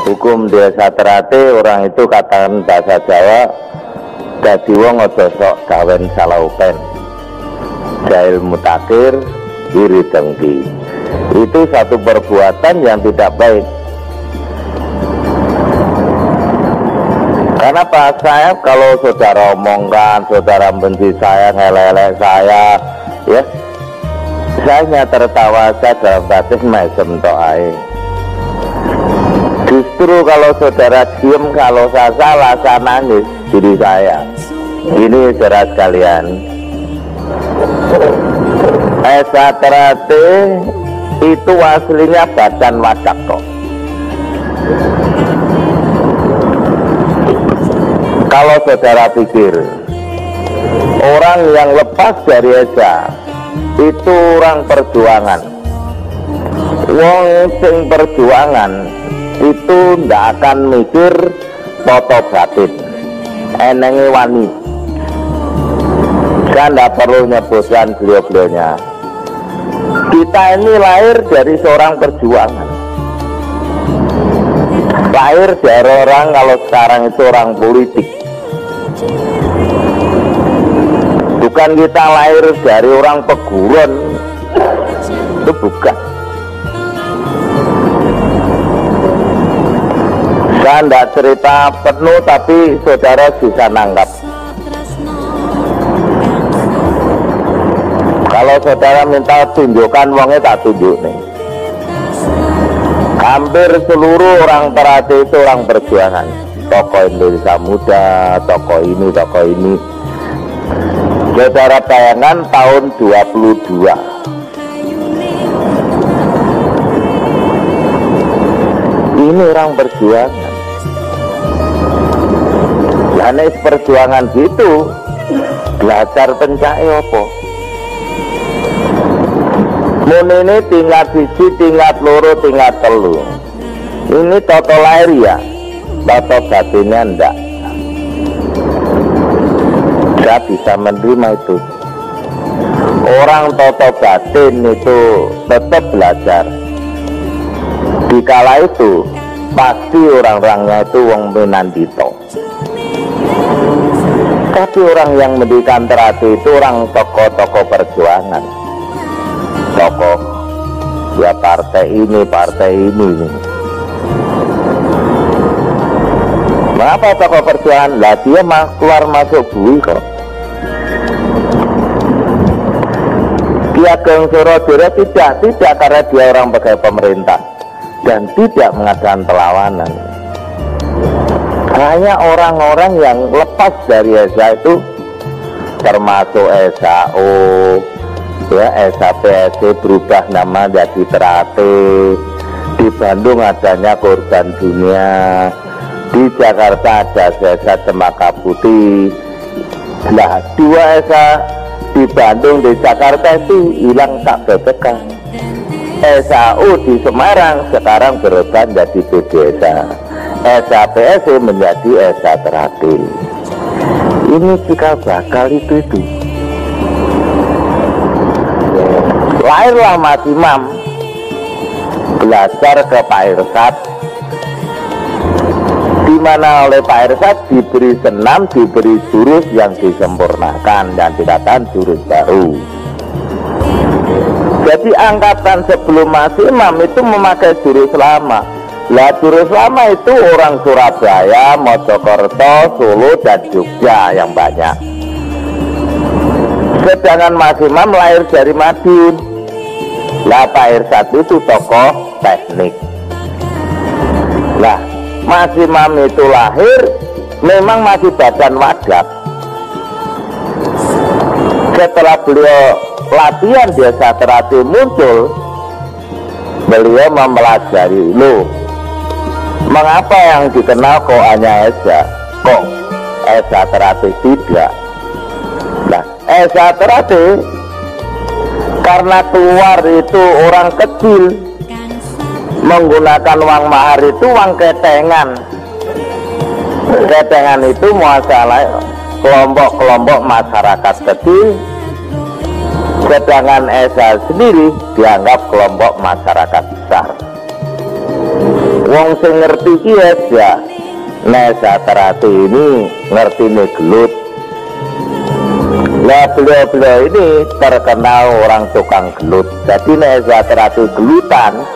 Hukum desa terate, orang itu katakan bahasa Jawa, dadi wong aja sok gawen salaupen, jahil mutakir, iri dengki. Itu satu perbuatan yang tidak baik. Karena Pak, saya kalau saudara omongkan, saudara benci saya, ngelelek saya, ya, saya hanya tertawa saja dalam batin mesem to'ai. Justru kalau saudara diem, kalau saya salah, saya nangis diri saya. Ini saudara sekalian, Esa terate itu aslinya badan wadak kok. Kalau saudara pikir orang yang lepas dari Esa itu orang perjuangan, wong sing perjuangan itu ndak akan mikir toto batin, enenge wani. Saya ndak perlu nyebutkan beliau-beliaunya. Kita ini lahir dari seorang perjuangan, lahir dari orang, kalau sekarang itu orang politik. Bukan kita lahir dari orang peguron, itu bukan. Saya tidak cerita penuh, tapi saudara bisa nangkap. Kalau saudara minta tunjukkan wongnya, tak tunjuk nih. Hampir seluruh orang terate itu orang perjuangan. Tokoh Indonesia Muda, tokoh ini. Saudara bayangan tahun 22. Ini orang perjuangan. Karena perjuangan gitu, belajar pencai apa? Mun ini tingkat siji, tingkat loro, tingkat telu. Ini toto lahir ya, toto batinnya enggak. Saya bisa menerima itu. Orang toto batin itu tetap belajar. Di kala itu pasti orang-orangnya itu wong Minandito. Tapi orang yang mendidikan terati itu orang tokoh-tokoh perjuangan, tokoh ya partai ini. Mengapa tokoh perjuangan? Lah dia keluar masuk bui kok. Ki Ageng Suradara tidak karena dia orang pegawai pemerintah dan tidak mengadakan perlawanan. Hanya orang-orang yang lepas dari Esa itu, termasuk SAO, ya, SAPSC berubah nama jadi Terate. Di Bandung adanya Korban Dunia, di Jakarta ada Esa Cempaka Putih. Nah, dua Esa di Bandung, di Jakarta itu hilang tak bebekan. SAU di Semarang sekarang berubah menjadi BDSA. SAPSC menjadi Esa Terate. Ini cikal bakal itu. Lahirlah Mas Imam, belajar ke Pak Irsad, di mana oleh Pak Irsad diberi senam, diberi jurus yang disempurnakan dan dikatakan jurus baru. Jadi angkatan sebelum Mas Imam itu memakai jurus lama. Lah jurus lama itu orang Surabaya, Mojokerto, Solo, dan Jogja yang banyak. Sedangkan Mas Imam lahir dari Madiun. Lah Pak Irsad itu tokoh teknik. Lah Mas Imam itu lahir memang masih badan wadak. Setelah beliau latihan desa terati muncul, beliau mempelajari, loh, mengapa yang dikenal kok hanya Esa, kok Esa terati tidak? Nah, Esa terati karena keluar itu orang kecil, menggunakan uang mahar itu uang ketengan. Ketengan itu masalah kelompok-kelompok masyarakat kecil, sedangkan Esa sendiri dianggap kelompok masyarakat besar. Wong sing ngerti iki ya Esa Terati ini ngerti nih gelut. Nah beliau ini terkenal orang tukang gelut. Jadi Esa Terati gelutan,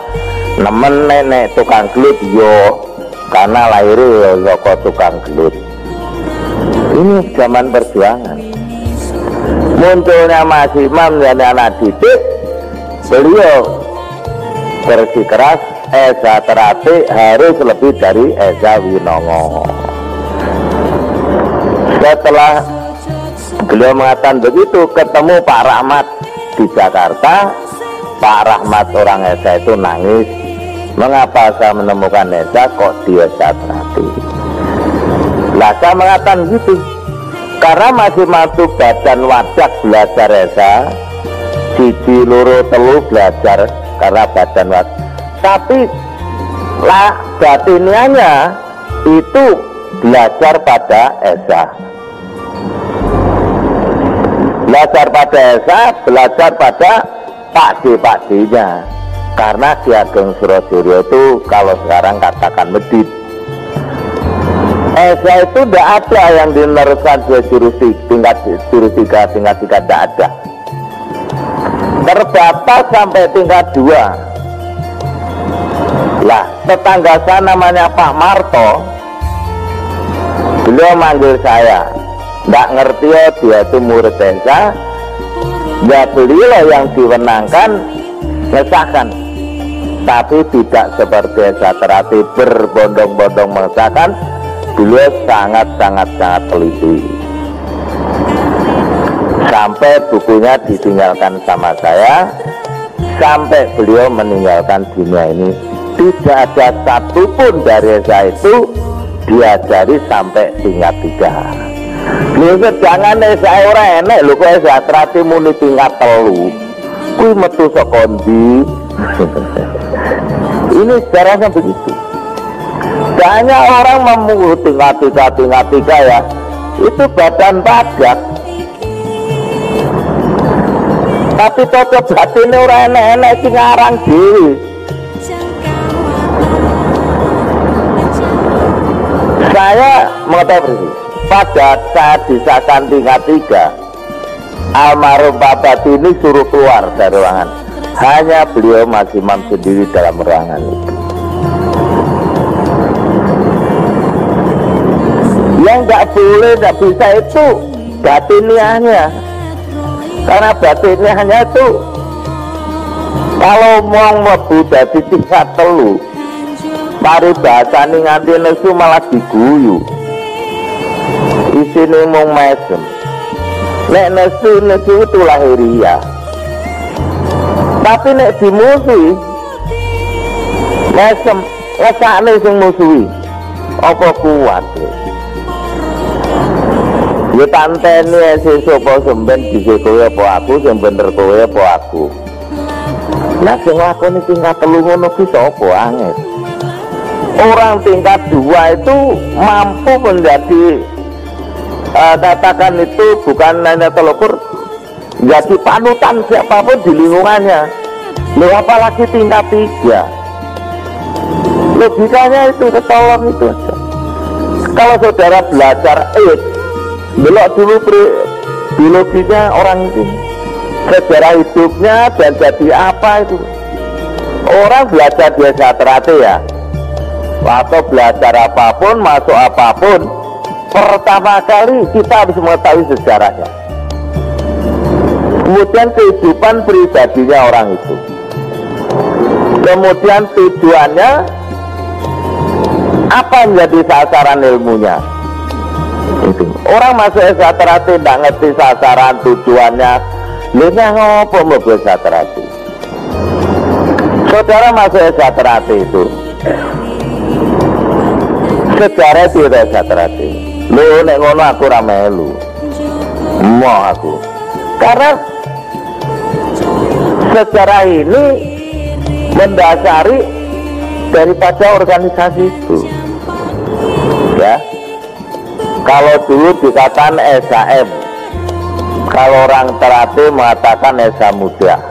nemen nenek tukang gelut yo, karena lahirnya yo tukang gelut. Ini zaman perjuangan. Munculnya Mas Imam dan anak didik, beliau bersikeras Esa Terati harus lebih dari Esa Winongo. Setelah beliau mengatakan begitu, ketemu Pak Rahmat di Jakarta. Pak Rahmat orang Esa itu nangis, mengapa saya menemukan Esa kok di Esa Terati. Lah saya mengatakan gitu karena masih masuk badan wajak belajar Esa, siji loro telu belajar karena badan wajak. Tapi lah batiniannya itu belajar pada Esa, belajar pada Esa, belajar pada pakde-pakdenya. Karena Ki Ageng Surojoyo itu kalau sekarang katakan medit. Esa itu tidak ada yang dineruskan jurus 3, tingkat 3 tidak ada. Terbatas sampai tingkat 2. Lah tetangga saya namanya Pak Marto, beliau manggil saya, nggak ngerti ya dia itu murid Esa, ya beliau yang diwenangkan mengesahkan, tapi tidak seperti Esa Terati berbondong-bondong mengesahkan. Beliau sangat teliti, sampai bukunya ditinggalkan sama saya, sampai beliau meninggalkan dunia ini. Tidak ada satupun dari Esa itu diajari sampai tingkat 3. Lho jangan Esa ora enek lho, kok Esa Terati muni tingkat 3. Kuwi metu saka ndi? Ini sejarahnya begitu. Banyak orang memungut tingkat 3 ya. Itu badan pajak. Tapi cocok batine ora enek-enek sing ngarang dhewe. Saya mengetahui pada saat disahkan tingkat 3, almarhum Pak Batini suruh keluar dari ruangan. Hanya beliau Mas Imam sendiri dalam ruangan itu. Yang nggak boleh, nggak bisa itu batiniahnya. Karena batiniahnya itu kalau mau mlebu dadi tingkat 3, mari bahasane nganti nesu malah diguyu. Isine mung mesem. Nek nesu itu lahiriah. Tapi nek dimusuhi mesem, ngesakne sing musuhi. Apa kuat? Ya tanteni sesuk apa semben dhisik kowe apa aku, sing bener kowe apa aku. Lah sing lakoni tingkat 3 ngono ki sapa angel? Orang tingkat 2 itu mampu menjadi katakan itu bukan hanya telukur, jadi panutan siapapun di lingkungannya. Loh apalagi tingkat 3. Logikanya itu ketolong itu aja. Kalau saudara belajar belok dulu biologinya orang itu, sejarah hidupnya dan jadi apa itu. Orang belajar di Esa Terati ya, atau belajar apapun, masuk apapun, pertama kali kita harus mengetahui sejarahnya, kemudian kehidupan pribadinya orang itu, kemudian tujuannya apa menjadi sasaran ilmunya. Itu orang masuk Esa Terati tidak ngerti sasaran tujuannya, lihatnya ngopo mau Esa Terati. Saudara masuk Esa Terati itu sejarah di Esa Terati. Lu nek ngono aku ra melu. Mau aku. Karena sejarah ini mendasari daripada organisasi itu. Ya. Kalau dulu dikatakan SAM, kalau orang Terati mengatakan Esa Muda.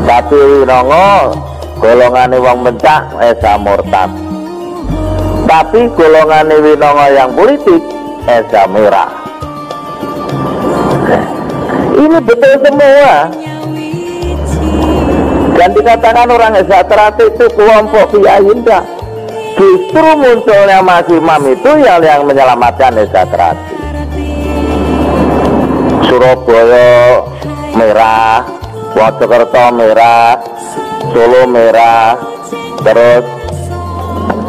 Tapi Winongo golongane wong mencak esa murtad. Tapi golongane winongo yang politik esa merah. Ini betul semua. Dan dikatakan orang esa terate itu kelompok kiai, enggak. Justru munculnya Mas Imam itu yang menyelamatkan esa terate. Surabaya merah, Wonosobo merah, Solo merah, terus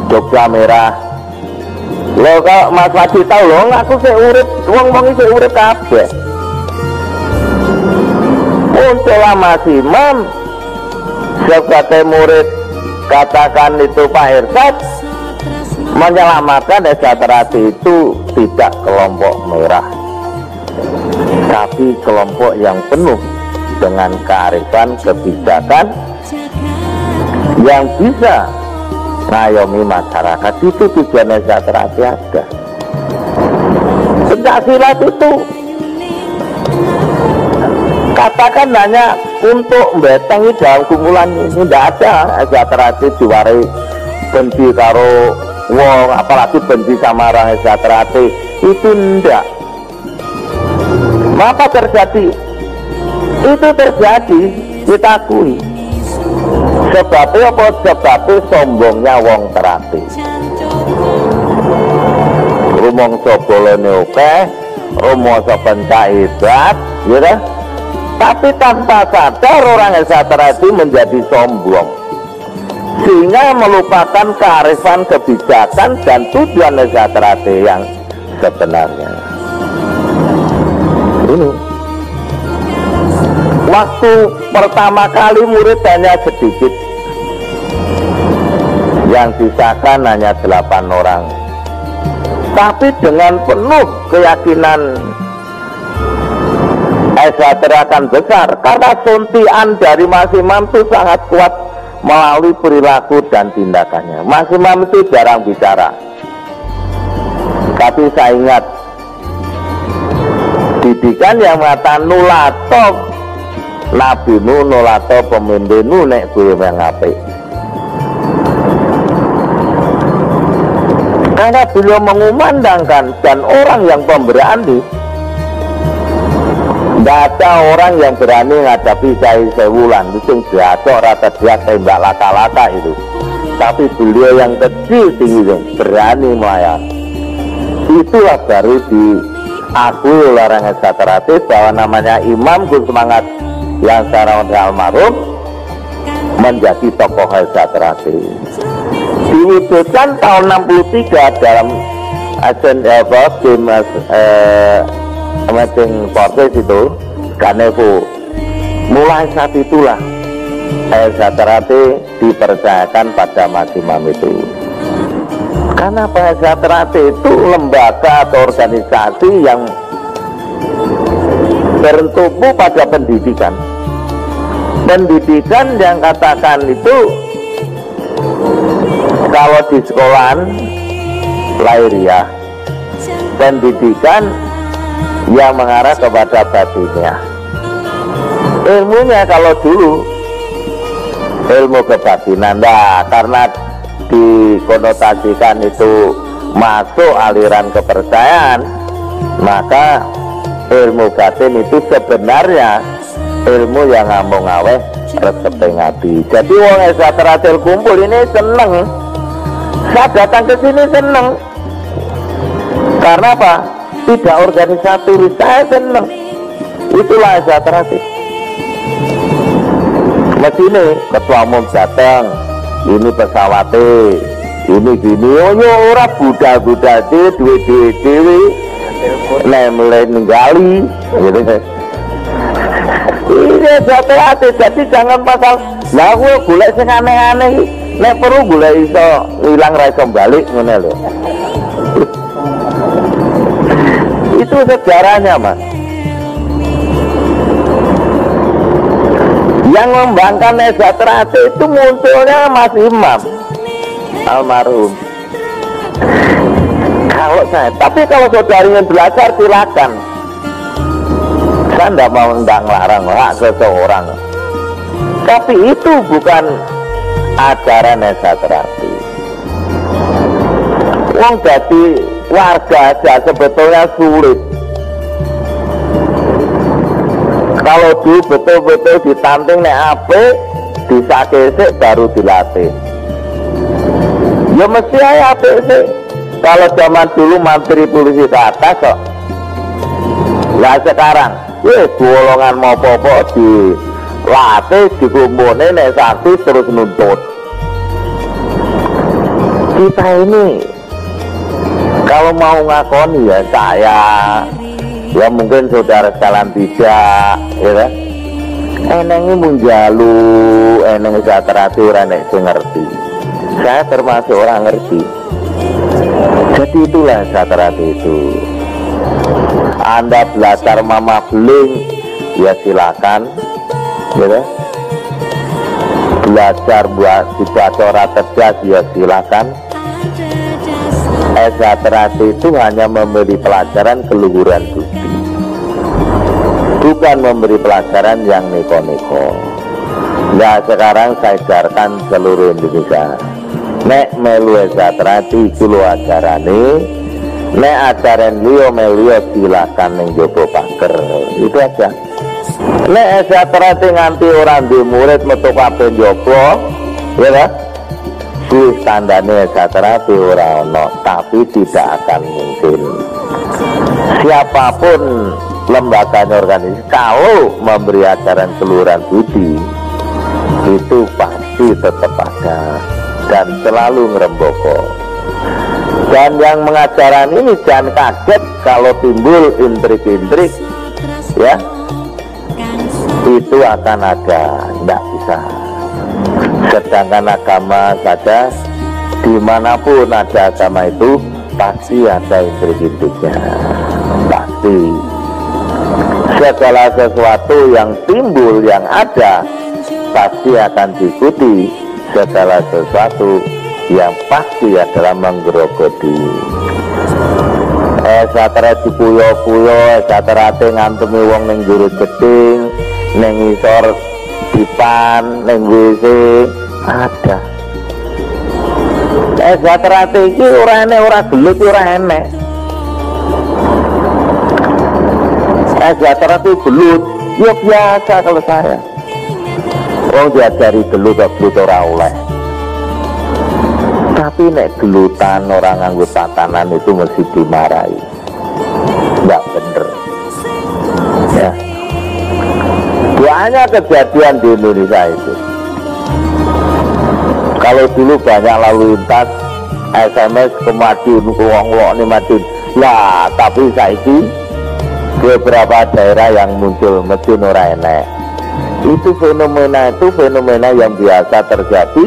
Jogja merah. Lo kok Mas Wadi tahu lo, aku sih urip, wong-wong iki urip kabeh. Muncullah Mas Imam sebagai murid, katakan itu Pak Irsad, menyelamatkan esa terate itu tidak kelompok merah, tapi kelompok yang penuh dengan kearifan kebijakan yang bisa ngayomi masyarakat. Itu tujuan esa terate ada. Pencaksilat itu katakan hanya untuk membetengi dalam kumpulan ini, tidak ada esa terate diwarai benci karo wong, apalagi benci sama orang esa terate, itu tidak. Maka terjadi, itu terjadi, kita akui. Sebabnya apa? Sebabnya sombongnya wong terate. Rumangsa bolone oke, rumangsa pencak hebat, gitu. Tapi tanpa sadar orang esa terate menjadi sombong, sehingga melupakan kearifan kebijakan dan tujuan esa terate yang sebenarnya. Ini waktu pertama kali murid hanya sedikit, yang disahkan hanya 8 orang, tapi dengan penuh keyakinan esa akan besar, karena suntian dari Mas Imam itu sangat kuat melalui perilaku dan tindakannya. Mas Imam itu jarang bicara, tapi saya ingat didikan yang mengatakan nulato nabinu, nulato pemimpinu nek gue yang apik. Karena beliau mengumandangkan, dan orang yang pemberani, tidak ada orang yang berani menghadapi Kyai Sewulan itu jatuh rata dia tembak laka-laka itu. Tapi beliau yang kecil tinggi berani melayani. Itulah baru diakui oleh orang esa terate bahwa namanya Imam Gus Semangat yang secara almarhum menjadi tokoh esa terate. Diwujudkan tahun 63 dalam Matching Forces itu, Ganevo. Mulai saat itulah esa terate dipercayakan pada Mas Imam itu. Karena esa terate itu lembaga atau organisasi yang bertumpu pada pendidikan. Pendidikan yang katakan itu kalau di sekolahan lahiriah, pendidikan yang mengarah kepada batinnya. Ilmunya kalau dulu ilmu kebatinan, nah, karena dikonotasikan itu masuk aliran kepercayaan, maka ilmu batin itu sebenarnya ilmu yang ngambung aweh resepe ngati. Jadi wong esa terate kumpul ini seneng, saya datang ke sini seneng. Karena apa? Tidak organisatoris, saya seneng. Itulah esa terate. Mesine ketua umum datang, ini pesawatnya, ini gini, oh yo ora budal-budal dewe mulai ninggali, gitu. Ini jatuh hati, jadi jangan pasal. Lah gue golek sing aneh-aneh, nek perlu golek iso hilang ra iso balik ngene lho. Itu sejarahnya, Mas. Yang membangkang esa terate itu munculnya Mas Imam almarhum. Kalau saya, tapi kalau saudara ingin belajar silakan. Saya tidak mau ngelarang hak seseorang. Tapi itu bukan ajaran Esa Terapi. Wong jadi warga aja sebetulnya sulit. Kalau dulu betul-betul ditanting nek apik, disakesik baru dilatih. Ya mesti aja apik sih. Kalau zaman dulu mantri polisi ke atas kok. Lah sekarang, golongan mau popok dilatih, dikumpulin, nek sakti terus nuntut. Kita ini kalau mau ngakoni ya saya, ya mungkin saudara sekalian tidak, ya kan? Enengnya munjalu, eneng Satrati orang nek sing ngerti. Saya termasuk orang ngerti. Jadi itulah Satrati itu. Anda belajar mama beling, ya silakan, ya kan? Belajar buat dibaca ora cerdas, ya silakan. Esa Terapi itu hanya memberi pelajaran keluhuran budi, bukan memberi pelajaran yang neko-neko. Nah sekarang saya ajarkan seluruh Indonesia. Nek melu Esa Terapi kulo ajarane, nek ajaran liyo melu silakan ning jopo pager. Itu aja. Nek Esa Terapi nganti orang di murid metu kabeh jopo, ya kan? Tandanya Esa Terapi ora ono, tapi tidak akan mungkin. Siapapun lembaganya organisasi kalau memberi ajaran keluhuran budi itu pasti tetap ada dan selalu ngeremboko. Dan yang mengajaran ini jangan kaget kalau timbul intrik-intrik, ya itu akan ada, tidak bisa. Sedangkan agama saja, dimanapun ada agama itu pasti ada intrik-intriknya, pasti. Segala sesuatu yang timbul, yang ada, pasti akan diikuti segala sesuatu yang pasti adalah menggerogoti. Esa Terapi puyo-puyo, Esa Terapi ngantemi wong ning juru jeding, ning isor dipan, ning WC ada. Esa Terapi iki ora enek, ora gelut, ora enek. Esa Terapi gelut, ya biasa kalau saya. Wong diajari gelut kok gelut ora oleh. Tapi nek gelutan orang nganggo tatanan itu mesti dimarahi. Enggak bener. Ya. Banyak kejadian di Indonesia itu. Kalau dulu banyak lalu lintas SMS ke Madiun, ke wong-wong ini Madiun. Lah, tapi saiki beberapa daerah yang muncul Madiun ora enek. Itu fenomena yang biasa terjadi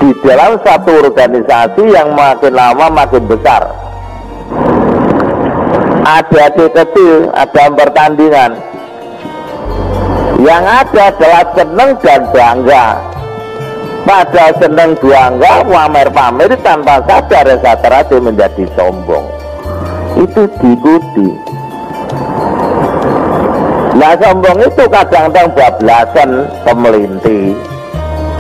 di dalam satu organisasi yang makin lama makin besar. Adik-adik kecil ada pertandingan. Yang ada adalah seneng dan bangga. Pada seneng bangga, pamer-pamer tanpa sadar Esa Terapi menjadi sombong. Itu diikuti. Nah sombong itu kadang-kadang bablasan pemelinti.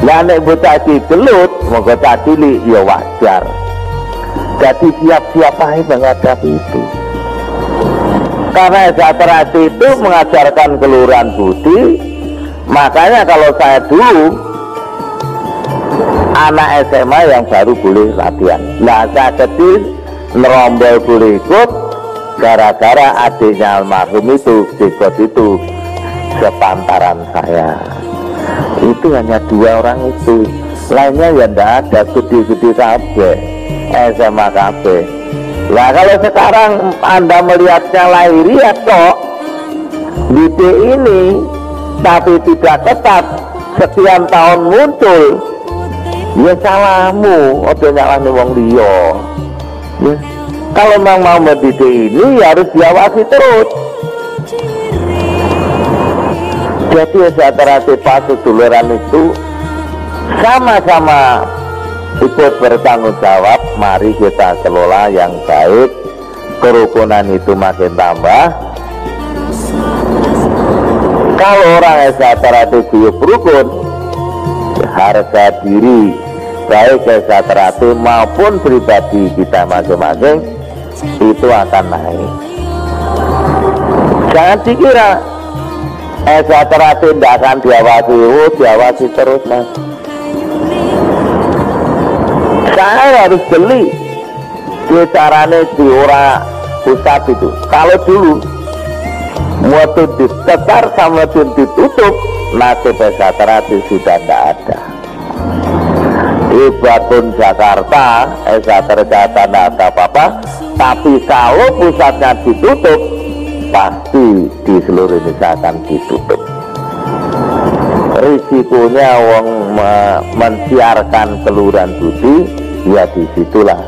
Nah nek bocah gelut, moga cacili ya wajar. Jadi siap-siap aja menghadapi itu. Karena Esa Terapi itu mengajarkan keluhuran budi. Makanya kalau saya dulu anak SMA yang baru boleh latihan. Nah saya kecil nerombol boleh ikut gara-gara adiknya almarhum itu ikut itu sepantaran saya. Itu hanya 2 orang itu, lainnya ya ndak ada, gede-gede kabeh SMA kabeh. Nah kalau sekarang Anda melihatnya lahiriah kok didik ini tapi tidak ketat, sekian tahun muncul, ya salahmu, ojo nyalahnya wong liya. Ya. Kalau memang mau mendidik ini ya harus diawasi terus. Jadi Esa Terapi Pasuduluran itu sama-sama ikut bertanggung jawab. Mari kita kelola yang baik, kerukunan itu makin tambah. Kalau orang Esa Terapi guyub rukun, harga diri baik Esaterati maupun pribadi kita masing-masing itu akan naik. Jangan dikira Esaterati tidak akan diawasi, diawasi terus mas. Saya harus beli di carane di ora pusat itu. Kalau dulu waktu ditetar sama ditutup, nasib Esaterati sudah tidak ada. Di Batun Jakarta Esaterati tidak ada apa-apa, tapi kalau pusatnya ditutup, pasti di seluruh Indonesia akan ditutup. Risikonya wong mensiarkan keluhuran budi, ya disitulah.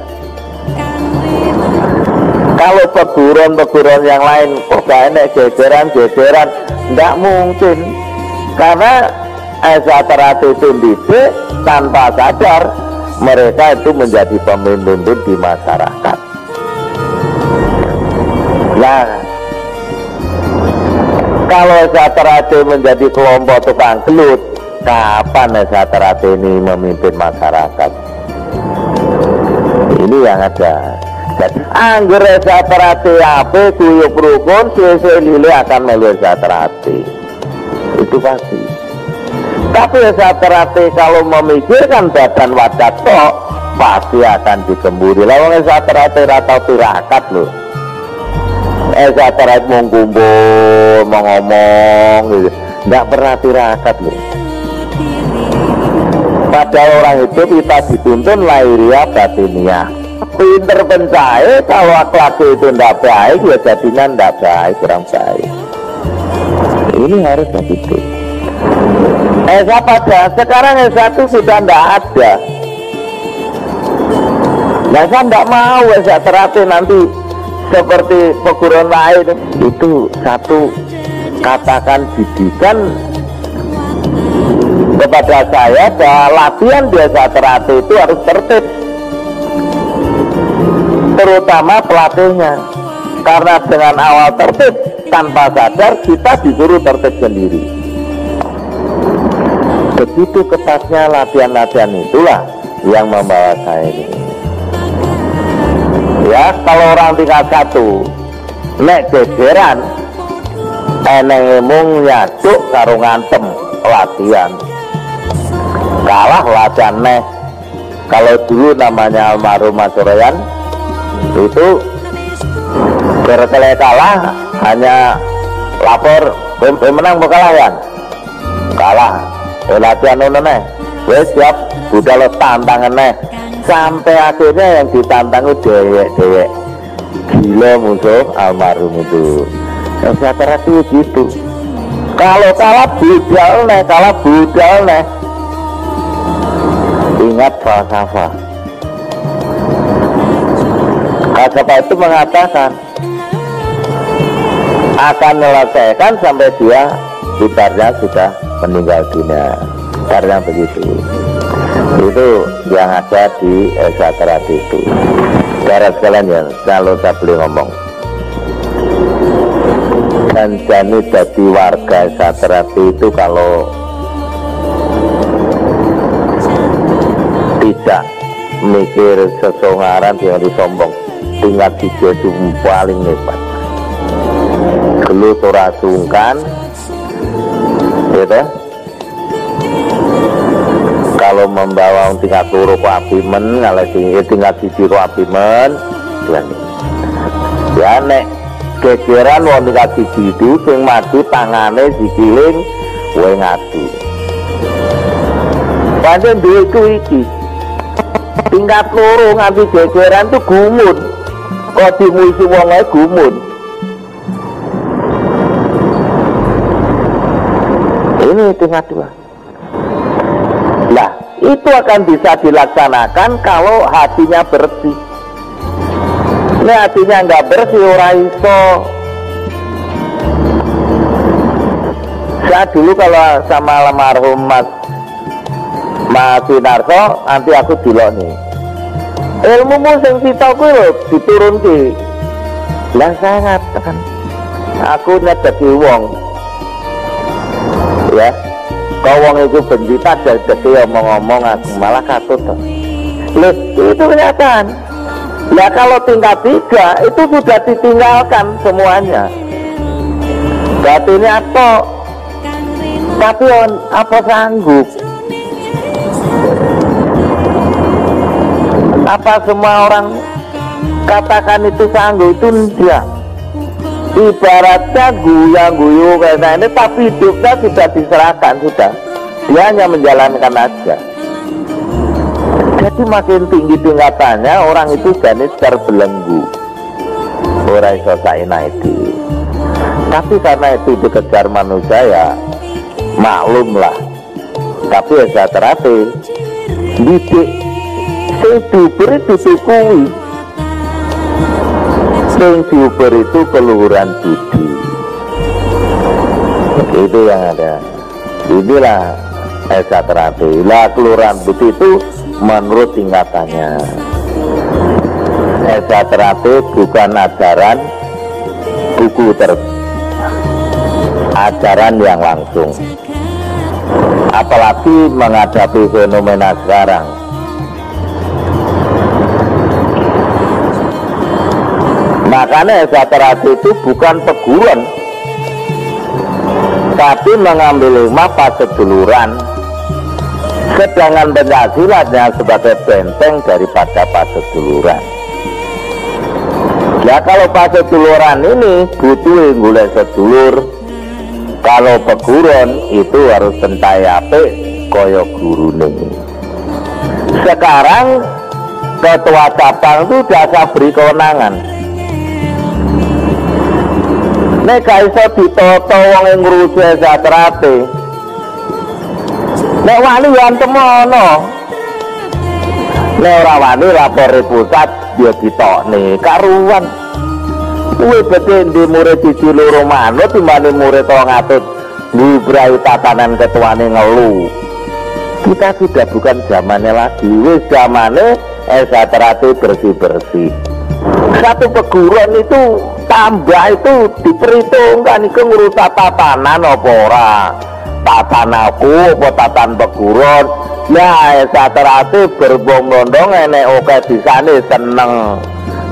Kalau peguruan yang lain kayaknya gegeran tidak mungkin, karena Esaterati itu didik tanpa sadar mereka itu menjadi pemimpin di masyarakat. Nah, kalau Esaterati menjadi kelompok tukang gelut, kapan Esaterati ini memimpin masyarakat? Ini yang ada. Angger Esaterati apa kuyup rukun, sesuai lili akan melu Esaterati. Itu pasti. Tapi Esaterati kalau memikirkan badan wadah tok, pasti akan digemburi. Lawan Esaterati ratau tirakat loh. Esaterati mau kumpul, mau ngomong gitu, nggak pernah tirakat loh. Padahal orang itu kita dituntun lahiriah batiniah. Pinter pencahaya, kalau akhlak itu tidak baik, ya jadinya tidak baik, kurang baik. Ini harus begitu. Esa pada sekarang Esa itu sudah tidak ada. Nah, saya tidak mau Esaterati nanti seperti peguruan lain. Itu satu, katakan didikan kepada saya, latihan di Esaterati itu harus tertib, terutama pelatihnya, karena dengan awal tertib tanpa sadar kita disuruh tertib sendiri. Begitu ketatnya latihan-latihan itulah yang membawa saya ini. Ya, kalau orang tingkat 1 nek gegeran eneng emung nyaduk karo ngantem latihan, kalah latihan neh. Kalau dulu namanya almarhum Mas Soroyan itu berkali kalah hanya lapor menang mau kalah ya, kalah latihan neh wes siap udah lo tantangan neh, sampai akhirnya yang ditantang itu dewek gila musuh almarhum itu. Esaterati gitu, kalau kalah budal neh, ingat falsafah. Falsafah itu mengatakan akan menyelesaikan sampai dia ibaratnya sudah meninggal dunia, karena begitu. Itu yang ada di Esaterati itu. Saudara sekalian ya, kalau saya boleh ngomong, dan jani jadi warga Esaterati itu kalau tidak mikir sesongaran yang disombong, tingkat hijau itu paling hebat. Gelut ora sungkan, gitu. Kalau membawa tingkat loro ku apimen, kalau tingkat siji ku apimen, ya nek gegeran wong tingkat siji itu sing maju tangane dikiling, kowe ngadu. Pancen duwe iki tingkat loro nganti gegeran tuh gumun, kok dimuisi wong ae gumun. Ini tingkat 2. Nah, itu akan bisa dilaksanakan kalau hatinya bersih. Ini hatinya nggak bersih, ora iso. Saya dulu kalau sama almarhum Mas Sinarso, nanti aku dilok nih. Ilmu sing kita kuwi lho diturunke. Lah saya ngatakan, aku nek dadi wong, ya, wong itu benci pada jadi omong-omong aku malah katut. Loh, itu kenyataan. Ya kalau tingkat 3 itu sudah ditinggalkan semuanya. Berarti ini apa? Tapi apa sanggup? Apa semua orang katakan itu sanggup? Itu tidak. Ibaratnya guya-guyu kayak ini, tapi hidupnya sudah diserahkan, sudah. Dia hanya menjalankan aja. Jadi makin tinggi tingkatannya, orang itu jenis terbelenggu. Orang iso saena itu. Tapi karena itu dikejar manusia ya maklum lah. Tapi ya saya terapi didik seduper itu tukui. Seduper itu keluhuran budi. Itu yang ada. Inilah esa terapi. Lah keluhuran budi itu menurut tingkatannya. Esa terapi bukan ajaran buku ajaran yang langsung, apalagi menghadapi fenomena sekarang. Makanya esaterasi itu bukan peguruan, tapi mengambil hikmah paseduluran, sedangkan Pencaksilatnya sebagai benteng daripada paseduluran. Ya kalau paseduluran ini butuh golek sedulur. Kalau peguron itu harus bentai apik kaya gurune. Sekarang ketua cabang itu jasa beri kewenangan. Nek gak iso ditoto wong yang ngurusi esaterate. Nek wani ya temono. Nek ora wani lapor pusat dia ditokne karuan. Kuwi bete di murid siji loro manut timbane murid 300 nibrai tatanan ketuane ngelu. Kita sudah bukan zamannya lagi, wis zamane esaterate bersih-bersih. Satu peguruan itu tambah itu diperhitungkan iku ngurus tatanan apa ora. Tatanaku apa tatan peguruan. Ya esaterate berbondong-bondong enek oke disane seneng.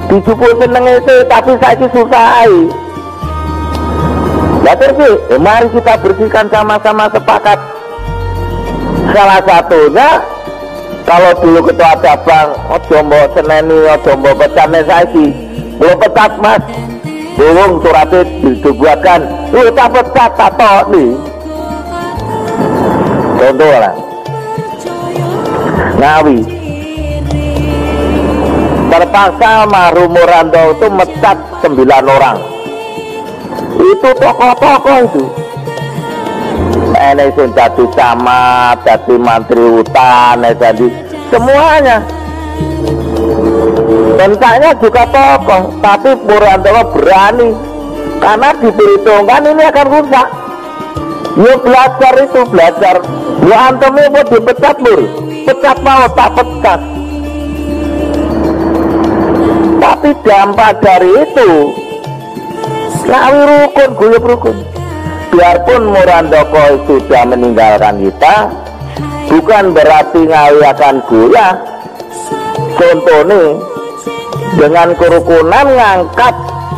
Dijupuk seneng itu, tapi saya susah. Ya terus, mari kita bersihkan sama-sama sepakat. Salah satunya, kalau dulu ketua cabang, ojo mbok seneni, ojo mbok pecatnya saiki, lo pecat mas, burung suratnya dibuatkan, lo tak pecat, tak tok nih. Contoh lah, Ngawi. Terpaksa Marhum Murando itu mecat 9 orang. Itu tokoh-tokoh itu. Ini jadi camat, jadi menteri hutan, jadi semuanya. Bentangnya juga tokoh, tapi Murando berani karena diperhitungkan ini akan rusak. Ya belajar itu belajar. Ya antumnya mau dipecat lur, pecat mau tak pecat. Tapi dampak dari itu Ngawi rukun, guyub rukun. Biarpun Murandoko sudah meninggalkan kita, bukan berarti Ngawi akan goyah. Contohnya dengan kerukunan ngangkat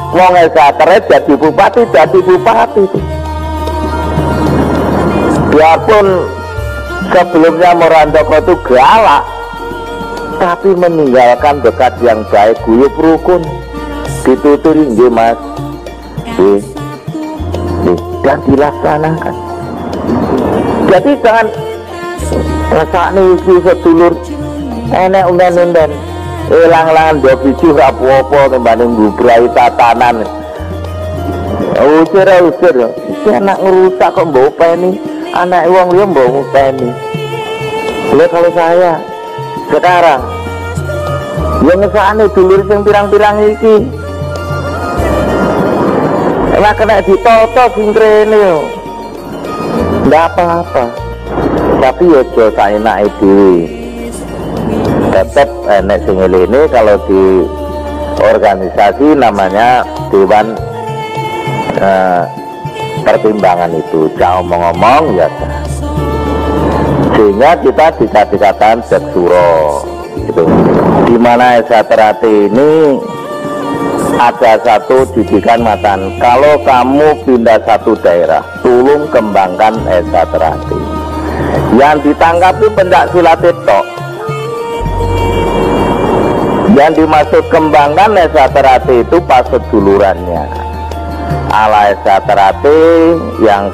wong esatere jadi bupati itu. Biarpun sebelumnya Murandoko itu galak, tapi meninggalkan bekat yang baik, guyub rukun, dituturi nggih mas, dan dilaksanakan. Jadi jangan ngesakni iki sedulur enek unden-unden elang-elangan do biji apa-apa timbang ngubrai tatanan. Usir iki anak ngerusak kok mbok openi, anak wong liya mbok openi. Lha kalau saya sekarang yang ngesane dulur sing pirang-pirang iki ora kena ditoto sing rene yo ndak apa-apa, tapi ya aja saenake dhewe. Tetep enek sing ngene kalau di organisasi namanya dewan pertimbangan itu, jangan ngomong-ngomong ya. sehingga kita dikatakan Jagsuro gitu. Di mana Esa Terati ini ada satu didikan matan, kalau kamu pindah satu daerah, tolong kembangkan Esa Terati. Yang ditangkap itu pendak silat itu. Yang dimaksud kembangkan Esa Terati itu pas sedulurannya. Ala Esa Terati yang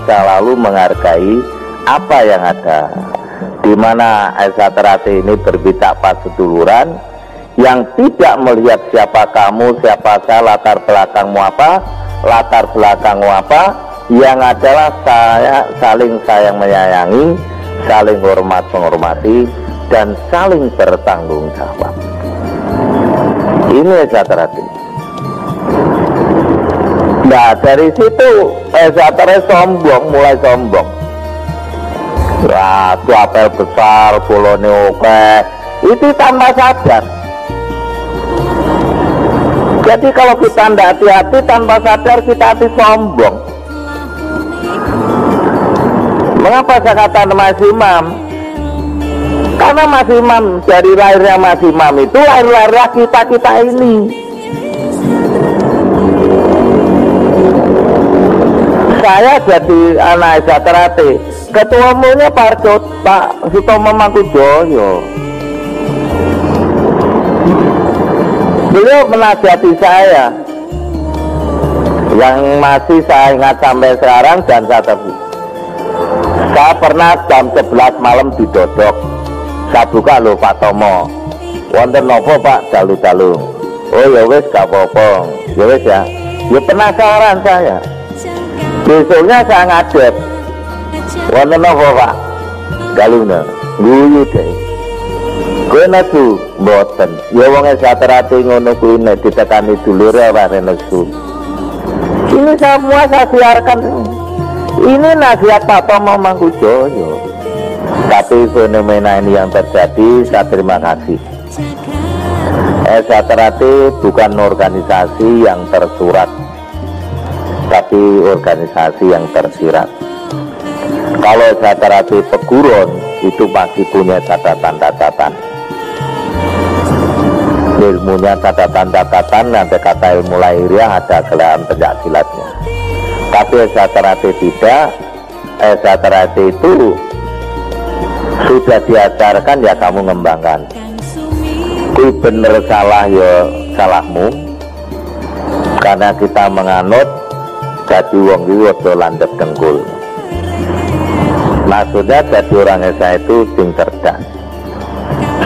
selalu menghargai apa yang ada. Di mana Esa Terati ini berbidak pas seduluran, yang tidak melihat siapa kamu, siapa saya, latar belakangmu apa, yang adalah saya saling sayang menyayangi, saling hormat menghormati, dan saling bertanggung jawab. Ini Esa Terati. Nah dari situ Esa Terati mulai sombong. Ratu apel besar, bolone oke, itu tanpa sadar. Jadi kalau kita tidak hati-hati, tanpa sadar kita hati sombong. Mengapa saya kata Mas Imam? Karena Mas Imam, dari lahirnya Mas Imam itu lahir-lahirnya kita ini. Saya jadi anak Esa Terati, ketua umumnya Pak Sutomo Mangkujoyo. Beliau menasihati saya, yang masih saya ingat sampai sekarang dan saya terbit. Saya pernah jam 11 malam didodok. Saya buka loh Pak Tomo, wonten nopo Pak dalu-dalu. Oh ya wes gak apa-apa, ya wes ya. Ya penasaran saya. Besoknya saya ngadet, wonten nopo Pak dalune, guyu deh. Kowe nesu mboten. Ya wong Esa Terati ngono kuwi nek ditekani dulure wae nesu. Ini semua saya siarkan. Ini nasihat Pak Tomo Mangkujoyo. Tapi fenomena ini yang terjadi, saya terima kasih. Esa Terati bukan organisasi yang tersurat, tapi organisasi yang tersirat. Kalau Esa Terati peguron, itu pasti punya catatan-catatan. Ilmunya catatan-catatan, nanti kata ilmu lahiriah ada gelaran pencak silatnya. Tapi Esa Terati tidak. Esa Terati itu sudah diajarkan, ya kamu ngembangkan. Kui bener salah ya salahmu, karena kita menganut jadi wong iki aja landhep dengkul. Maksudnya jadi orang Esa itu sing cerdas.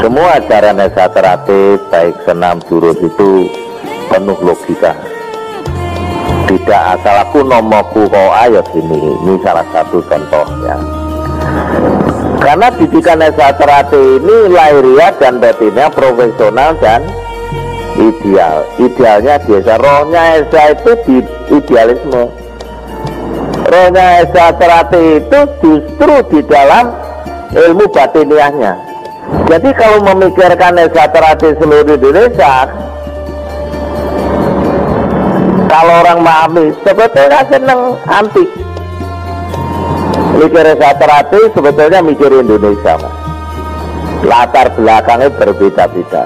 Semua ajaran Esa Terati baik senam jurus itu penuh logika. Tidak asal aku nomoku kok ayo ini salah satu contohnya. Karena didikan Esa Terati ini lahiriah dan batinnya profesional dan ideal. Idealnya biasa, rohnya Esa itu di idealisme. Rohnya Esa Terati itu justru di dalam ilmu batiniahnya. Jadi kalau memikirkan Esa Terati seluruh Indonesia, kalau orang memahami sebetulnya seneng antik. Mikir Esa Terati sebetulnya mikir Indonesia, Mas. Latar belakangnya berbeda-beda,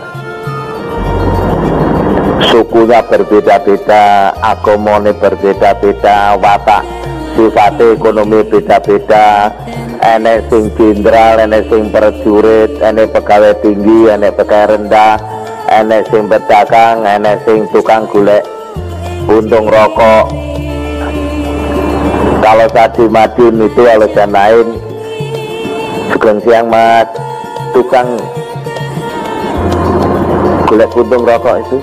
sukunya berbeda-beda, agamanya berbeda-beda, watak sifatnya ekonomi beda-beda. Enek sing jenderal, enek sing prajurit, enek pegawai tinggi, enek pegawai rendah, enek sing pedagang, enek sing tukang golek untung rokok. Kalau saya di Madiun itu alasan lain, sugeng siang Mas, tukang golek untung rokok itu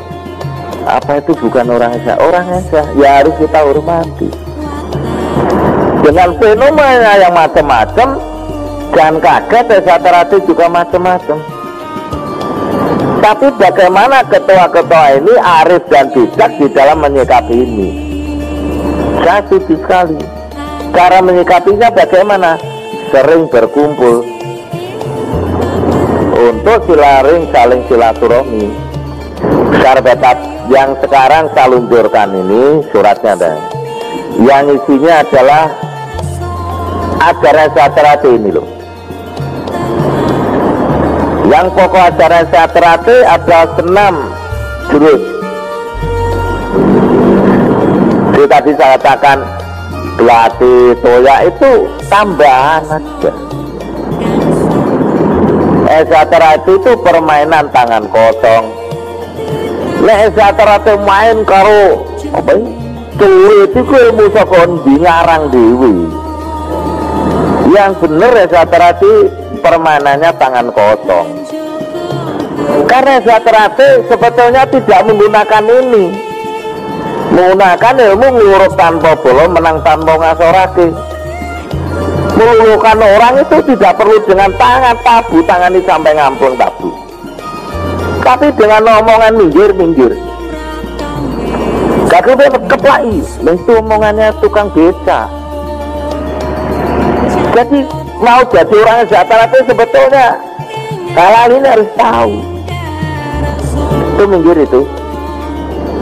apa itu bukan orang Esa? Orang Esa ya harus kita hormati. Dengan fenomena yang macam-macam, jangan kaget Esa Terati juga macam-macam. Tapi bagaimana ketua-ketua ini arif dan bijak di dalam menyikapi ini? Saya setuju sekali. Cara menyikapinya bagaimana? Sering berkumpul untuk saling silaturahmi. Syarbatat yang sekarang saya luncurkan ini suratnya ada. Yang isinya adalah ajaran Esa Terati ini loh. Yang pokok ajaran Esa Terate ada 6 jurus. Jadi tadi saya katakan Gelati, Toya itu tambahan aja. Esa Terate itu permainan tangan kosong. Esa Terate main karo apa ini? Tuh itu ilmu saka ndi ngarang dewi. Yang bener Esa Terate permainannya tangan kosong. Karena Esa Terate sebetulnya tidak menggunakan ini, menggunakan ilmu nguruk tanpa bolong, menang tanpa ngasorake. Meluluhkan orang itu tidak perlu dengan tangan tabu, tangan ini sampai ngampung tabu, tapi dengan omongan minggir. Gak keplai, itu omongannya tukang beca. Jadi mau jadi orang Esa Terate sebetulnya hal ini harus tahu. Itu minggir itu,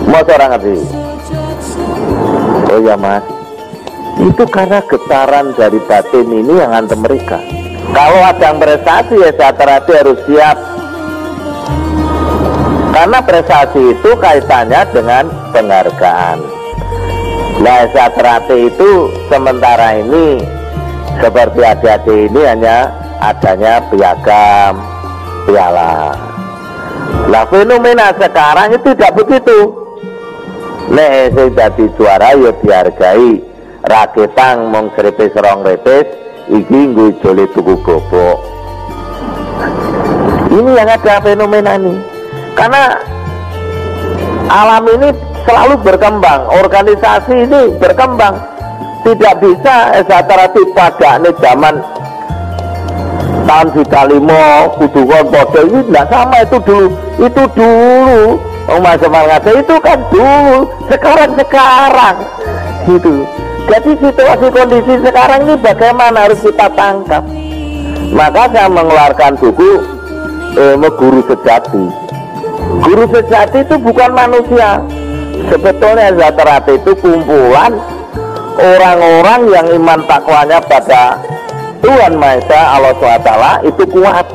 mau seorang ngerti. Oh ya mas, itu karena getaran dari batin ini yang antem mereka. Kalau ada yang prestasi Esa Terate harus siap, karena prestasi itu kaitannya dengan penghargaan. Nah Esa Terate itu sementara ini seperti adik-adik ini hanya adanya piagam, piala. Nah fenomena sekarang itu tidak begitu. Nek sing dadi juara ya dihargai. Raketang mong serepes rong repes iki nggo jole tuku bobok. Ini yang ada fenomena ini. Karena alam ini selalu berkembang, organisasi ini berkembang. Tidak bisa Esa Terate pada zaman tahun 35 kudu podo ini tidak sama. Itu dulu Mas Mangate itu kan dulu, sekarang gitu. Jadi situasi kondisi sekarang ini bagaimana harus kita tangkap. Maka saya mengeluarkan buku Guru Sejati. Guru sejati itu bukan manusia. Sebetulnya Esa Terate itu kumpulan orang-orang yang iman takwanya pada Tuhan Maha Esa Allah SWT itu kuat.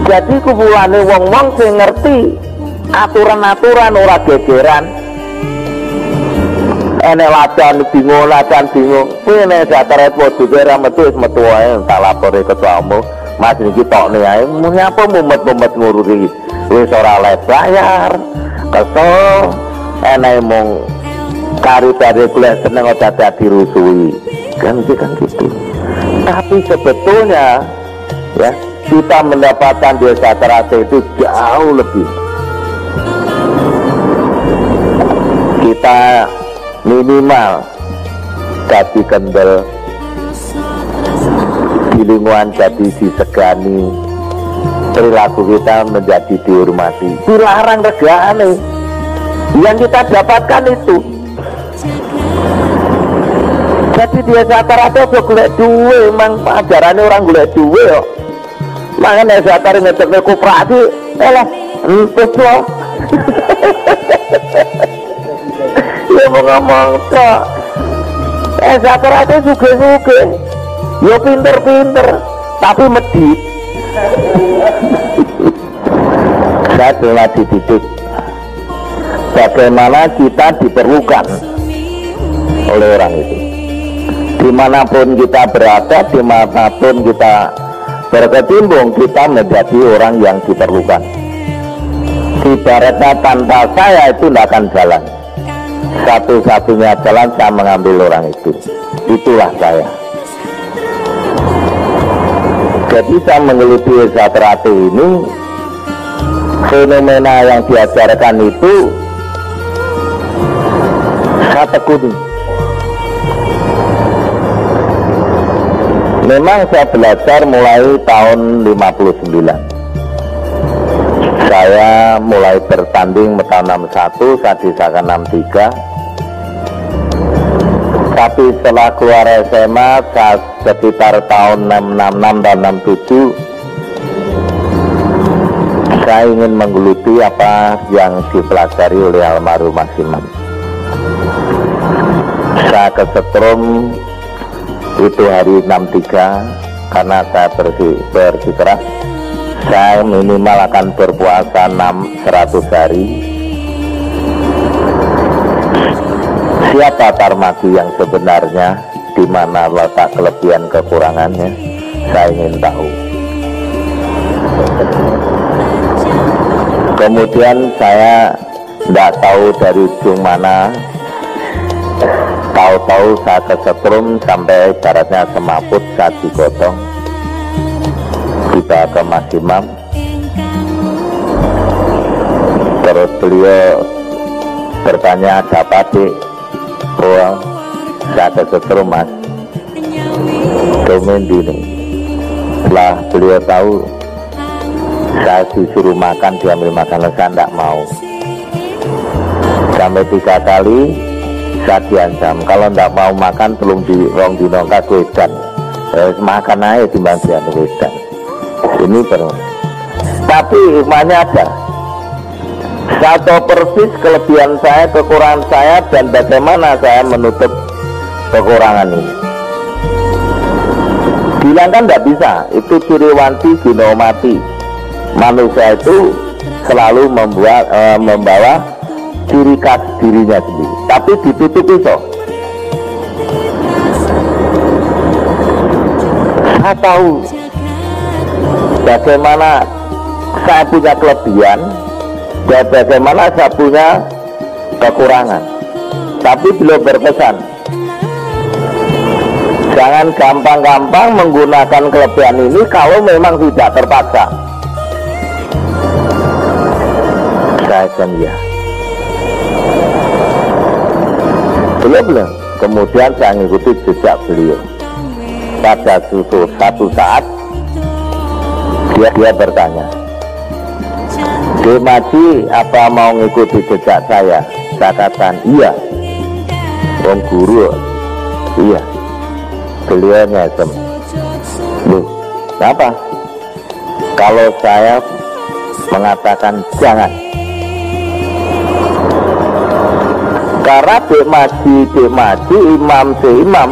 Jadi kumpulannya wong-wong sing ngerti aturan-aturan, ora gegeran. Enek ladan bingung. Kuwi nek Esa Terate podo ora metu wae tak lapore ketua umum. Mas niki tokne ae nyapa mumet-mumet ngururi. Wis ora oleh bayar. Kesel enek mung kari dari kuliah seneng otak dirusui. Kan gitu. Tapi sebetulnya ya kita mendapatkan di Esa Terate itu jauh lebih. Kita minimal jadi kendel, di lingkungan jadi disegani, perilaku kita menjadi dihormati. Dilarang regane. Yang kita dapatkan itu. Jadi di Esa Terate kok golek duwe, mang ajarane orang golek duwe kok. Mangan Esa Terate ngecekne koperasi, entus loh. Ya mau ngomong kok Esa Terate suge-suge, ya pinter-pinter, tapi medit. Saya telah dididik bagaimana kita diperlukan oleh orang itu. Dimanapun kita berada, dimanapun kita berkecimpung, kita menjadi orang yang diperlukan. Ibaratnya tanpa saya itu tidak akan jalan. Satu-satunya jalan saya mengambil orang itu. Itulah saya. Jadi saya menggeluti Esa Terate ini, fenomena yang diajarkan itu saya tekuni. Memang saya belajar mulai tahun 59. Saya mulai bertanding tahun 61, saya disahkan 63. Tapi setelah keluar SMA, sekitar tahun 66 dan 67, saya ingin menggeluti apa yang dipelajari oleh almarhum Mas Imam. Saya kesetrum itu hari 63 karena saya bersikeras saya minimal akan berpuasa 100 hari. Siapa Tarmadi yang sebenarnya, di mana letak kelebihan kekurangannya, saya ingin tahu. Kemudian saya tidak tahu dari ujung mana, tahu-tahu saya kesetrum sampai ibaratnya semaput, saya digotong, dibawa ke Mas Imam. Terus beliau bertanya, ada apa Dik? Oh, saya kesetrum Mas, domain ini. Setelah beliau tahu saya disuruh makan, diambil makanan, saya tidak mau. Sampai 3 kali saya diancam, kalau tidak mau makan belum di rong dinongka wedan, makan aja di bagian wedan. Ini perlu. Tapi hikmahnya ada. Saya tahu persis kelebihan saya, kekurangan saya, dan bagaimana saya menutup kekurangan ini. Bilang kan tidak bisa, itu ciri wanti dino mati. Manusia itu selalu membawa ciri khas dirinya sendiri, tapi ditutupi so. Saya tahu bagaimana saya punya kelebihan dan bagaimana saya punya kekurangan, tapi beliau berpesan, jangan gampang-gampang menggunakan kelebihan ini kalau memang tidak terpaksa. Saya kan ya. Belum. Kemudian saya mengikuti jejak beliau. Pada suatu saat dia bertanya, Maji, apa mau ngikuti jejak saya? Saya katakan iya. Om guru, iya. Beliau nyesem. Loh, apa? Kalau saya mengatakan jangan, karena Dek Maji, imam seimam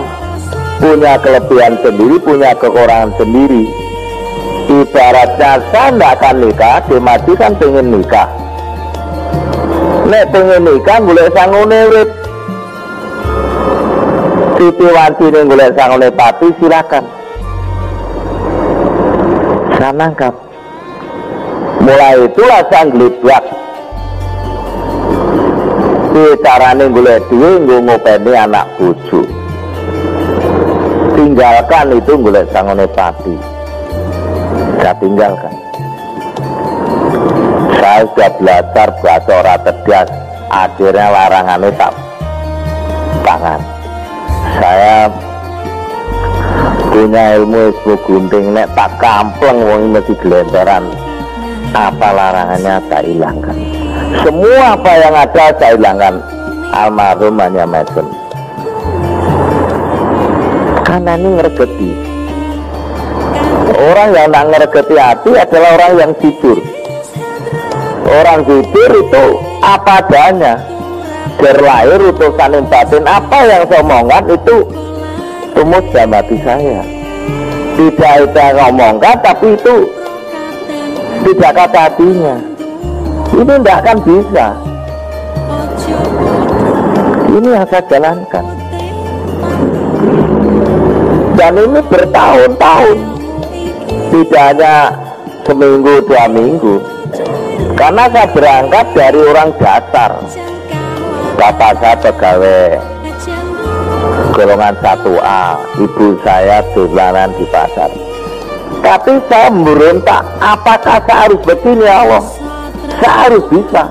punya kelebihan sendiri, punya kekurangan sendiri. Ibaratnya saya tidak akan nikah, Dek Maji kan pengen nikah. Nek pengen nikah boleh sangune urip. Siti wanci ini boleh sangune pati, silakan. Saya nangkap. Mulai itulah saya ngelibak. Carane golek duwe nggo ngopeni anak bojo. Tinggalkan itu golek sangone pati. Saya tinggalkan. Saya sudah belajar bahasa ora tegas, akhirnya larangannya tak tangan. Saya punya ilmu gunting, nek tak kampleng wong mesti gelenteran. Apa larangannya tak hilangkan. Semua apa yang ada saya hilangkan. Almarhum hanya mesem. Karena ini ngergeti. Orang yang tak ngergeti hati adalah orang yang jujur. Orang jujur itu apa adanya. Berlahir utusan batin, apa yang saya omongkan itu tumus dalam hati saya. Tidak ada ngomongkan, tapi itu tidak kata hatinya. Ini tidak akan bisa. Ini yang saya jalankan. Dan ini bertahun-tahun. Tidak hanya seminggu, 2 minggu. Karena saya berangkat dari orang dasar. Bapak saya pegawai golongan 1A, ibu saya dolanan di pasar. Tapi saya memberontak, apakah saya harus begini ya Allah? Saya harus bisa.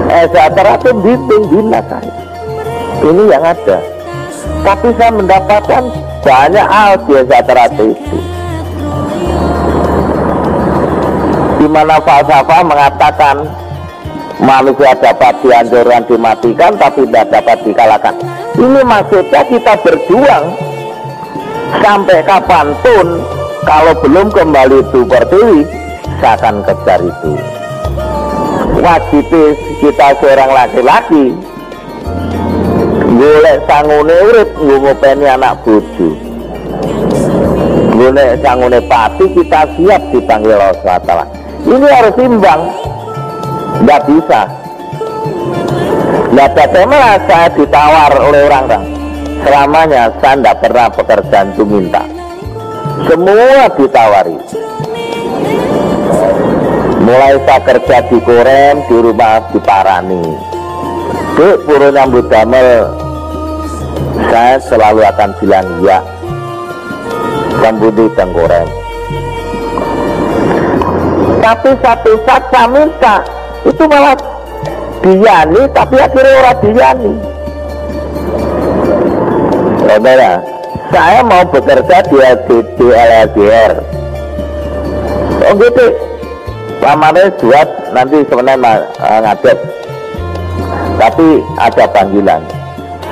Saya teratur bina saya. Ini yang ada. Tapi saya mendapatkan banyak hal di teratur itu. Di mana falsafah mengatakan manusia dapat dihancurkan, dimatikan, tapi tidak dapat dikalahkan. Ini maksudnya kita berjuang sampai kapanpun. Kalau belum kembali itu pertiwi, saya akan kejar itu. Wajib kita seorang laki-laki golek sangune urip ngopeni anak bojo. Gune sangune pati kita siap dipanggil Allah SWT. Ini harus imbang, nggak bisa. Nah bagaimana saya ditawar oleh orang-orang? Selamanya saya tidak pernah pekerjaan itu minta, semua ditawari. Mulai saya kerja di Korem, di rumah diparani, Dek purun nyambut damel, saya selalu akan bilang ya, sambudi dan Korem. Tapi satu saat saya minta, itu malah diyani, tapi akhirnya orang diyani. Saudara, saya mau bekerja di LLDR. Oh gitu, lamarnya buat nanti sebenarnya ngadep. Tapi ada panggilan.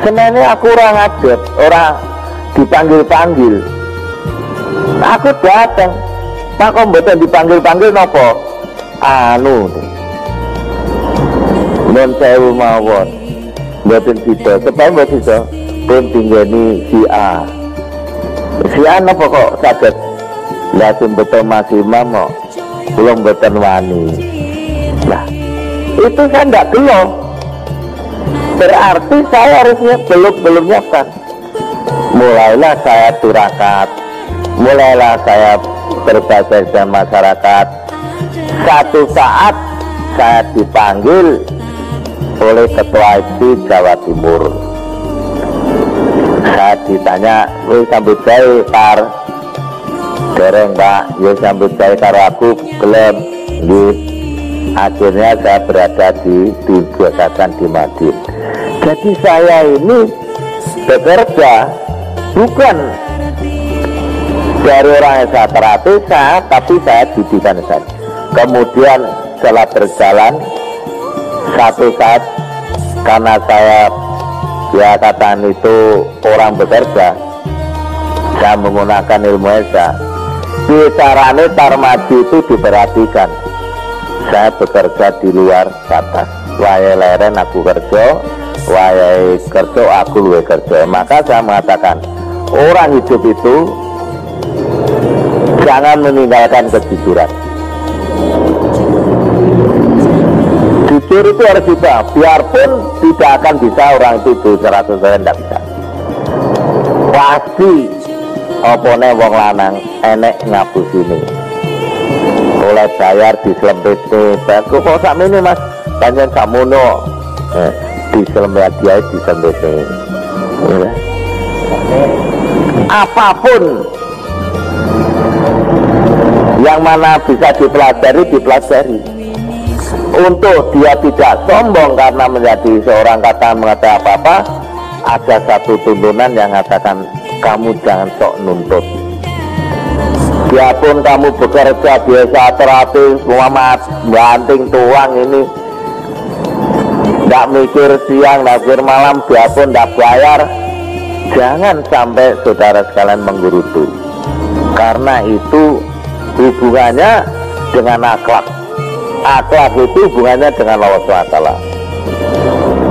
Sebenarnya aku orang ngadep, orang dipanggil-panggil. Aku datang. Pak kok mboten dipanggil-panggil nopo? Anu. Non sewu mawon. Mboten sida, sebab mboten sida. Pun tinggani si A. Si A nopo kok saged? Lah betul masih mamo. Belum mboten wani. Lah, itu saya ndak gelo. Berarti saya harusnya belum nyiapkan. Mulailah saya turakat. Mulailah saya berbagai dengan masyarakat. Satu saat saya dipanggil oleh Ketua IPSI Jawa Timur. Saya ditanya, wih sambut gawe Par? Dereng Pak, ya sambut gawe karo aku gelem. Akhirnya saya berada dibiasakan di Madin. Jadi saya ini bekerja bukan dari orang yang saya terapis, tapi saya didikan saya. Kemudian setelah berjalan satu saat, karena saya ya katakan itu orang bekerja, saya menggunakan ilmu esa. Bicaranya tarmadi itu diperhatikan. Saya bekerja di luar batas. Wayai leren aku kerja, wayai kerja aku luwe kerja. Maka saya mengatakan orang hidup itu jangan meninggalkan kejujuran. Jujur itu harus bisa, biarpun tidak akan bisa orang itu 100% tidak bisa. Pasti opone wong lanang enek ngabusine. Oleh bayar diselempitne, bagus kok sakmene Mas, panjen samono. Diselempit dia diselempitne. Apapun yang mana bisa dipelajari. Untuk dia tidak sombong karena menjadi seorang kata mengatakan apa-apa, ada satu tuntunan yang mengatakan kamu jangan sok nuntut. Biarpun kamu bekerja biasa terapi Muhammad banting tuang ini, tidak mikir siang, tidak mikir malam, biarpun tidak bayar, jangan sampai saudara sekalian menggerutu, karena itu hubungannya dengan akhlak. Akhlak itu hubungannya dengan Allah SWT.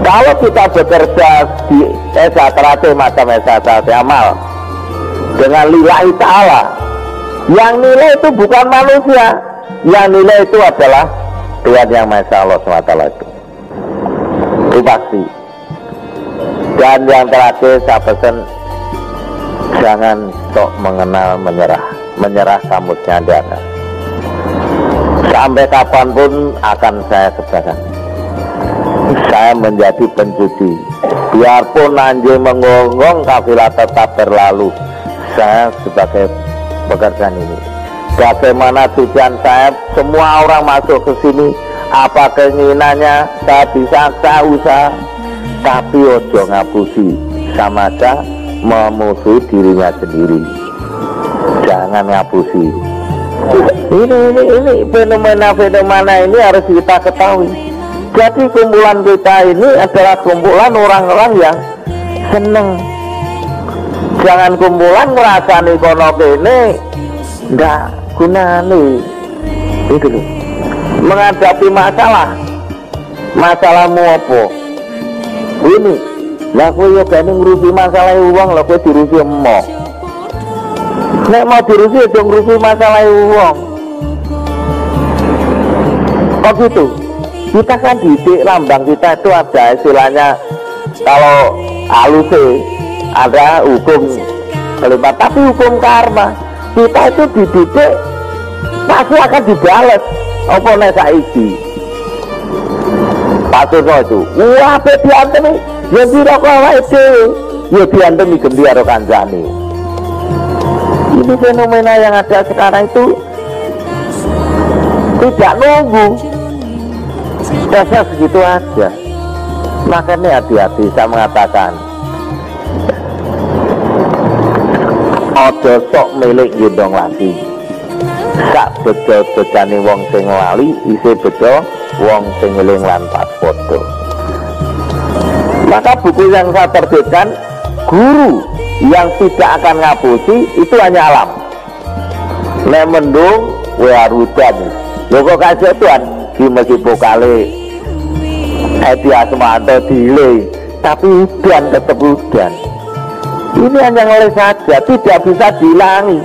Kalau kita bekerja di esa terate macam esa terate amal dengan lillahi ta'ala, yang nilai itu bukan manusia, yang nilai itu adalah Tuhan yang Maha Esa, Allah SWT itu pasti. Dan yang terakhir saya pesan, jangan sok mengenal menyerah kamusnya ada. Sampai kapanpun akan saya kerjakan. Saya menjadi pencuci. Biarpun anjing mengonggong, kafilah tetap berlalu. Saya sebagai pekerjaan ini. Bagaimana tujuan saya? Semua orang masuk ke sini, apa keinginannya, saya bisa, saya usaha. Tapi ojo ngapusi, sama aja memusuhi dirinya sendiri. Jangan ngapusi. Ini fenomena ini harus kita ketahui. Jadi kumpulan kita ini adalah kumpulan orang-orang yang seneng. Jangan kumpulan ngerasani kono kene nggak gunane. Itu loh. Menghadapi masalahmu apa? Ini lah kowe yo gane ngurusi masalah uang, lah kowe diurusi emoh. Nek mau dirusi dong rusi masalah uang. Kok gitu? Kita kan didik lambang kita itu ada istilahnya, kalau halus ada hukum kelima, tapi hukum karma kita itu dididik pasti akan dibalas. Apa nek saiki Pasurno itu wah diantemi ya sira kok awake dhewe ya diantemi gendi karo kancane. Ini fenomena yang ada sekarang itu tidak nunggu, dasar segitu aja. Makanya hati-hati saya mengatakan, ojo sok milik gendong lagi. Sak bejo-bejane wong sing lali isih bejo wong sing eling lan pas foto. Maka buku yang saya terbitkan, guru yang tidak akan ngapusi itu hanya alam. Nek mendung wa hujan. Lho kok kasih Tuhan di masjid Pokale Edi Asmanto delay, tapi hujan tetap hujan. Ini hanya ngeles saja, tidak bisa dihilangi.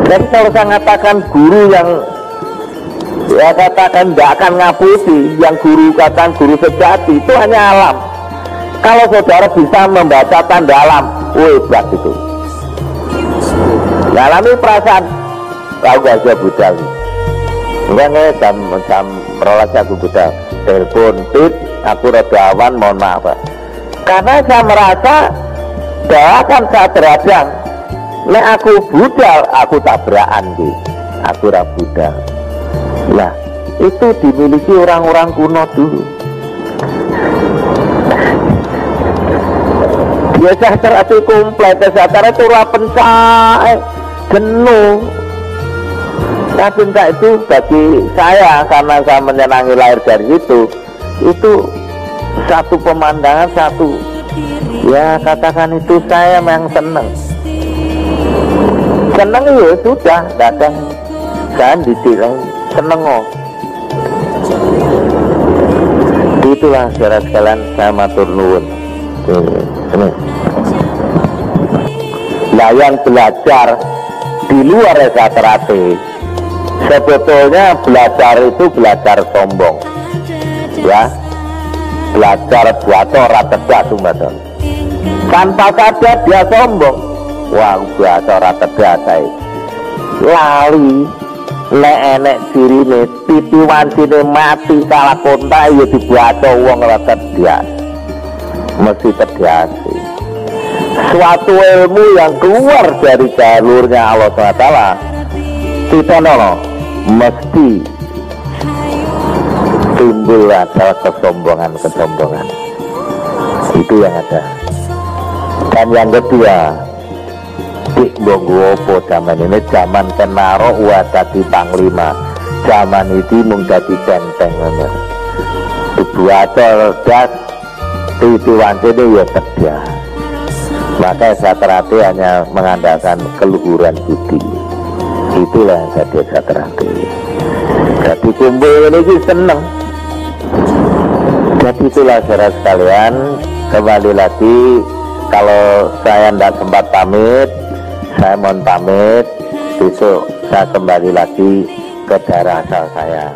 Jadi kalau saya katakan guru yang ya katakan tidak akan ngapusi, yang guru katakan guru sejati, itu hanya alam. Kalau saudara bisa membaca tanda alam, hebat itu. Alami perasaan, tahu gak saya budal. Enggak jam merolas aku budal. Telepon, tit, aku rada awan, mohon maaf. Karena saya merasa bahkan saya teradang. Nek aku budal, aku tabrakan gitu. Aku budal. Nah, itu dimiliki orang-orang kuno dulu. Biasa terhati komplit, secara itu pencah, jenuh. Nah, cinta itu bagi saya, karena saya menyenangi lahir dari itu satu pemandangan, satu ya katakan itu saya memang seneng ya sudah, datang saya dibilang seneng oh. Itulah saudara sekalian, saya matur nuwun. Nah, yang belajar di luar esaterate sebetulnya belajar itu belajar sombong ya, belajar buat orang terjatuh badan tanpa sadar dia sombong. Wah, biasa rata biasa lali nek enek dirine titi wancine mati salah kontak ya dibaca wong rata biasa, mesti terbiasa. Suatu ilmu yang keluar dari jalurnya Allah SWT kita mesti timbul adalah kesombongan. Itu yang ada. Dan yang kedua, dik bonggo opo zaman ini, zaman kenaro dadi panglima, zaman itu mung dadi benteng ngono. Dibuat cerdas, titiwan ini ya cerdas. Maka esaterate hanya mengandalkan keluhuran budi. Itulah yang jadi esaterate. Jadi kumpul ini seneng. Jadi itulah saudara sekalian, kembali lagi, kalau saya tidak sempat pamit, saya mohon pamit. Besok saya kembali lagi ke daerah asal saya.